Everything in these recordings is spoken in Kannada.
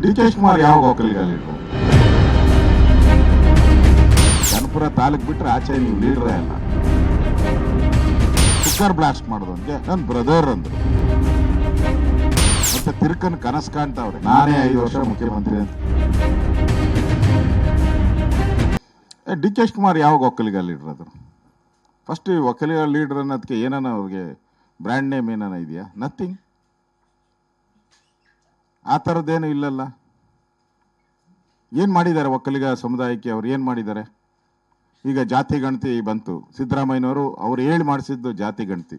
ಡಿ ಕೆ ಶಿವಕುಮಾರ್ ಯಾವ ಒಕ್ಕಲಿಗಲ್ಲಿದ್ರು? ಕನಪುರ ತಾಲೂಕ್ ಬಿಟ್ರೆ ಆಚೆ ನೀವು ಲೀಡ್ರೇ ಅಲ್ಲ. ಕುಕ್ಕರ್ ಬ್ಲಾಸ್ಟ್ ಮಾಡೋದಂಗೆ ನನ್ನ ಬ್ರದರ್ ಅಂದ್ರು. ಮತ್ತೆ ತಿರ್ಕನ್ ಕನಸು ಕಾಣ್ತಾವ್ರೆ, ನಾನೇ 5 ವರ್ಷ ಮುಖ್ಯಮಂತ್ರಿ ಅಂತ. ಡಿ ಕೆ ಶಿವಕುಮಾರ್ ಯಾವಾಗ ಒಕ್ಕಲಿಗ ಲೀಡರ್ ಆದ್ರು? ಫಸ್ಟ್ ಒಕ್ಕಲಿಗ ಲೀಡರ್ ಅನ್ನೋದಕ್ಕೆ ಏನಾನ ಅವ್ರಿಗೆ ಬ್ರ್ಯಾಂಡ್ ನೇಮ್ ಏನಾನ ಇದೆಯಾ? ನಥಿಂಗ್. ಆ ಥರದ್ದೇನು ಇಲ್ಲಲ್ಲ. ಏನು ಮಾಡಿದ್ದಾರೆ ಒಕ್ಕಲಿಗ ಸಮುದಾಯಕ್ಕೆ? ಅವ್ರು ಏನು ಮಾಡಿದ್ದಾರೆ? ಈಗ ಜಾತಿ ಗಣತಿ ಬಂತು, ಸಿದ್ದರಾಮಯ್ಯನವರು ಅವ್ರು ಹೇಳಿ ಮಾಡಿಸಿದ್ದು ಜಾತಿ ಗಣತಿ,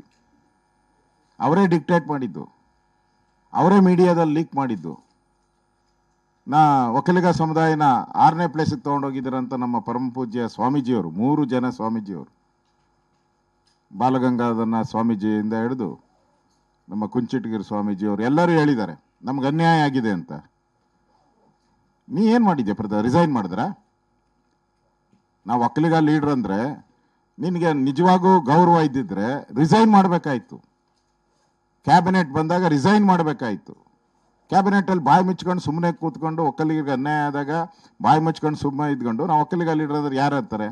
ಅವರೇ ಡಿಕ್ಟೇಟ್ ಮಾಡಿದ್ದು, ಅವರೇ ಮೀಡಿಯಾದಲ್ಲಿ ಲೀಕ್ ಮಾಡಿದ್ದು. ಒಕ್ಕಲಿಗ ಸಮುದಾಯನ 6ನೇ ಪ್ಲೇಸಿಗೆ ತೊಗೊಂಡೋಗಿದ್ದಾರಂತ ನಮ್ಮ ಪರಮ ಪೂಜ್ಯ ಸ್ವಾಮೀಜಿಯವರು, 3 ಜನ ಸ್ವಾಮೀಜಿಯವರು, ಬಾಲಗಂಗಾಧರ ಸ್ವಾಮೀಜಿಯಿಂದ ಹಿಡಿದು ನಮ್ಮ ಕುಂಚಿಟಗಿರಿ ಸ್ವಾಮೀಜಿಯವರು ಎಲ್ಲರೂ ಹೇಳಿದ್ದಾರೆ ನಮ್ಗೆ ಅನ್ಯಾಯ ಆಗಿದೆ ಅಂತ. ನೀ ಏನು ಮಾಡಿದ್ಯಾ ರಿಸೈನ್ ಮಾಡಿದ್ರ? ನಾವು ಒಕ್ಕಲಿಗ ಲೀಡರ್ ಅಂದರೆ ನಿನಗೆ ನಿಜವಾಗೂ ಗೌರವ ಇದ್ದಿದ್ರೆ ರಿಸೈನ್ ಮಾಡಬೇಕಾಯ್ತು. ಕ್ಯಾಬಿನೆಟ್ ಬಂದಾಗ ರಿಸೈನ್ ಮಾಡಬೇಕಾಯ್ತು. ಕ್ಯಾಬಿನೆಟಲ್ಲಿ ಬಾಯಿ ಮುಚ್ಕೊಂಡು ಸುಮ್ಮನೆ ಕೂತ್ಕೊಂಡು ಒಕ್ಕಲಿಗರಿಗೆ ಅನ್ಯಾಯ ಆದಾಗ ಬಾಯಿ ಮುಚ್ಕೊಂಡು ಸುಮ್ಮನೆ ಇದ್ಕೊಂಡು ನಾವು ಒಕ್ಕಲಿಗ ಲೀಡರ್ ಅಂದ್ರೆ ಯಾರು ಅಂತಾರೆ?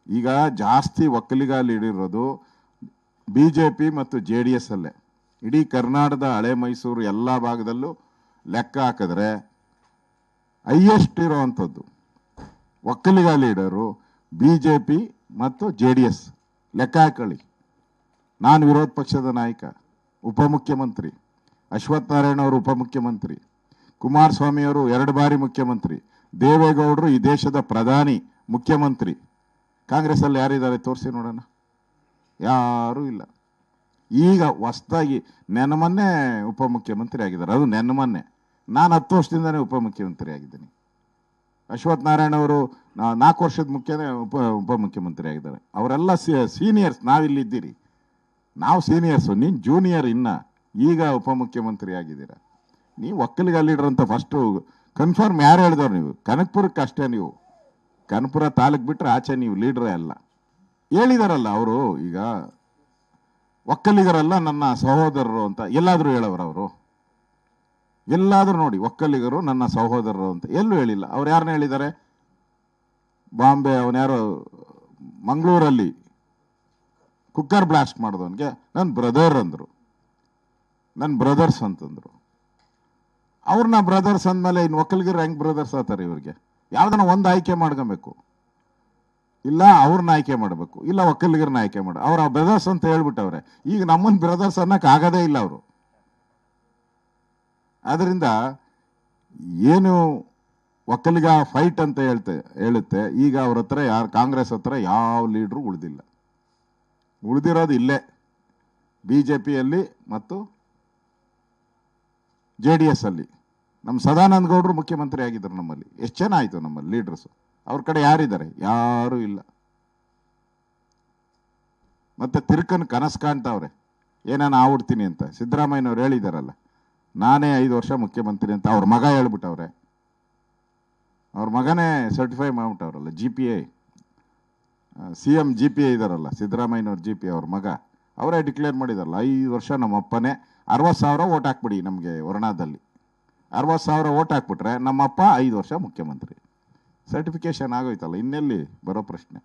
ಈಗ ಜಾಸ್ತಿ ಒಕ್ಕಲಿಗ ಲೀಡರ್ ಇರೋದು BJP ಮತ್ತು JDS ಅಲ್ಲೇ. ಇಡೀ ಕರ್ನಾಟಕದ ಹಳೆ ಮೈಸೂರು ಎಲ್ಲ ಭಾಗದಲ್ಲೂ ಲೆಕ್ಕ ಹಾಕಿದ್ರೆ ಹೈಯೆಸ್ಟ್ ಇರೋವಂಥದ್ದು ಒಕ್ಕಲಿಗ ಲೀಡರು BJP ಮತ್ತು JDS. ಲೆಕ್ಕ ಹಾಕೊಳ್ಳಿ. ನಾನು ವಿರೋಧ ಪಕ್ಷದ ನಾಯಕ, ಉಪಮುಖ್ಯಮಂತ್ರಿ, ಅಶ್ವಥ್ ನಾರಾಯಣ ಅವರು ಉಪಮುಖ್ಯಮಂತ್ರಿ, ಕುಮಾರಸ್ವಾಮಿಯವರು 2 ಬಾರಿ ಮುಖ್ಯಮಂತ್ರಿ, ದೇವೇಗೌಡರು ಈ ದೇಶದ ಪ್ರಧಾನಿ ಮುಖ್ಯಮಂತ್ರಿ. ಕಾಂಗ್ರೆಸ್ಸಲ್ಲಿ ಯಾರಿದ್ದಾರೆ ತೋರಿಸಿ ನೋಡೋಣ. ಯಾರೂ ಇಲ್ಲ. ಈಗ ಹೊಸ್ದಾಗಿ ಮೊನ್ನೆ ಉಪಮುಖ್ಯಮಂತ್ರಿ ಆಗಿದ್ದಾರೆ, ಅದು ಮೊನ್ನೆ. ನಾನು 10 ವರ್ಷದಿಂದನೇ ಉಪಮುಖ್ಯಮಂತ್ರಿ ಆಗಿದ್ದೀನಿ. ಅಶ್ವಥ್ ನಾರಾಯಣ ಅವರು 4 ವರ್ಷದ ಉಪಮುಖ್ಯಮಂತ್ರಿ ಆಗಿದ್ದಾರೆ. ಅವರೆಲ್ಲ ಸೀನಿಯರ್ಸ್. ನಾವಿಲ್ಲಿದ್ದೀರಿ, ನಾವು ಸೀನಿಯರ್ಸು, ನೀನು ಜೂನಿಯರ್. ಈಗ ಉಪಮುಖ್ಯಮಂತ್ರಿ ಆಗಿದ್ದೀರಾ. ನೀವು ಒಕ್ಕಲಿಗ ಲೀಡರ್ ಅಂತ ಫಸ್ಟು ಕನ್ಫರ್ಮ್ ಯಾರು ಹೇಳಿದವ್ರು? ನೀವು ಕನಕಪುರಕ್ಕೆ ಅಷ್ಟೇ. ನೀವು ಕನಕಪುರ ತಾಲೂಕು ಬಿಟ್ಟರೆ ಆಚೆ ನೀವು ಲೀಡ್ರೇ ಅಲ್ಲ. ಹೇಳಿದಾರಲ್ಲ ಅವರು, ಈಗ ಒಕ್ಕಲಿಗರಲ್ಲ ನನ್ನ ಸಹೋದರರು ಅಂತ ಎಲ್ಲಾದರೂ ಹೇಳೋರು ಅವರು? ಎಲ್ಲಾದರೂ ನೋಡಿ, ಒಕ್ಕಲಿಗರು ನನ್ನ ಸಹೋದರರು ಅಂತ ಎಲ್ಲೂ ಹೇಳಿಲ್ಲ. ಅವ್ರು ಯಾರನ್ನ ಹೇಳಿದ್ದಾರೆ? ಬಾಂಬೆ ಅವನ್ಯಾರೋ ಮಂಗಳೂರಲ್ಲಿ ಕುಕ್ಕರ್ ಬ್ಲಾಸ್ಟ್ ಮಾಡಿದವನಿಗೆ ನನ್ನ ಬ್ರದರ್ ಅಂದರು, ನನ್ನ ಬ್ರದರ್ಸ್ ಅಂತಂದರು. ಅವ್ರನ್ನ ಬ್ರದರ್ಸ್ ಅಂದಮೇಲೆ ಇನ್ನು ಒಕ್ಕಲಿಗರು ಹೆಂಗೆ ಬ್ರದರ್ಸ್ ಆತಾರೆ? ಇವ್ರಿಗೆ ಯಾವ್ದನ್ನ ಒಂದು ಆಯ್ಕೆ ಮಾಡ್ಕೊಬೇಕು. ಇಲ್ಲ ಅವ್ರನ್ನ ಆಯ್ಕೆ ಮಾಡಬೇಕು, ಇಲ್ಲ ಒಕ್ಕಲಿಗರನ್ನ ಆಯ್ಕೆ ಮಾಡ. ಅವ್ರ ಬ್ರದರ್ಸ್ ಅಂತ ಹೇಳ್ಬಿಟ್ಟವ್ರೆ. ಈಗ ನಮ್ಮನ್ನ ಬ್ರದರ್ಸ್ ಅನ್ನಕ್ಕೆ ಆಗೋದೇ ಇಲ್ಲ ಅವರು. ಅದರಿಂದ ಏನು ಒಕ್ಕಲಿಗ ಫೈಟ್ ಅಂತ ಹೇಳುತ್ತೆ. ಈಗ ಅವ್ರ ಹತ್ರ ಕಾಂಗ್ರೆಸ್ ಹತ್ರ ಯಾವ ಲೀಡ್ರು ಉಳಿದಿಲ್ಲ. ಉಳಿದಿರೋದು ಇಲ್ಲೇ BJPಯಲ್ಲಿ ಮತ್ತು JDS ಅಲ್ಲಿ. ನಮ್ಮ ಸದಾನಂದ ಗೌಡರು ಮುಖ್ಯಮಂತ್ರಿ ಆಗಿದ್ದಾರೆ ನಮ್ಮಲ್ಲಿ. ಎಷ್ಟು ಜನ ಆಯಿತು ನಮ್ಮಲ್ಲಿ ಲೀಡರ್ಸು? ಅವ್ರ ಕಡೆ ಯಾರಿದ್ದಾರೆ? ಯಾರೂ ಇಲ್ಲ. ಮತ್ತೆ ತಿರ್ಕನ್ ಕನಸು ಕಾಣ್ತಾವ್ರೆ, ಏನಾನ ಆಗ್ಬಿಡ್ತೀನಿ ಅಂತ. ಸಿದ್ದರಾಮಯ್ಯನವ್ರು ಹೇಳಿದಾರಲ್ಲ, ನಾನೇ 5 ವರ್ಷ ಮುಖ್ಯಮಂತ್ರಿ ಅಂತ. ಅವ್ರ ಮಗ ಹೇಳ್ಬಿಟ್ಟವ್ರೆ. ಅವ್ರ ಮಗನೇ ಸರ್ಟಿಫೈ ಮಾಡ್ಬಿಟ್ಟವ್ರಲ್ಲ, GPA CM GPA ಇದಾರಲ್ಲ, ಸಿದ್ದರಾಮಯ್ಯನವ್ರ GPA ಅವ್ರ ಮಗ, ಅವರೇ ಡಿಕ್ಲೇರ್ ಮಾಡಿದಾರಲ್ಲ, 5 ವರ್ಷ ನಮ್ಮ ಅಪ್ಪನೇ. 60,000 ಓಟ್ ಹಾಕ್ಬಿಡಿ ನಮಗೆ ವರ್ಣಾದಲ್ಲಿ. 60,000 ಓಟ್ ಹಾಕ್ಬಿಟ್ರೆ ನಮ್ಮಪ್ಪ 5 ವರ್ಷ ಮುಖ್ಯಮಂತ್ರಿ. ಸರ್ಟಿಫಿಕೇಶನ್ ಆಗೋಯ್ತಲ್ಲ, ಇನ್ನೆಲ್ಲಿ ಬರೋ ಪ್ರಶ್ನೆ?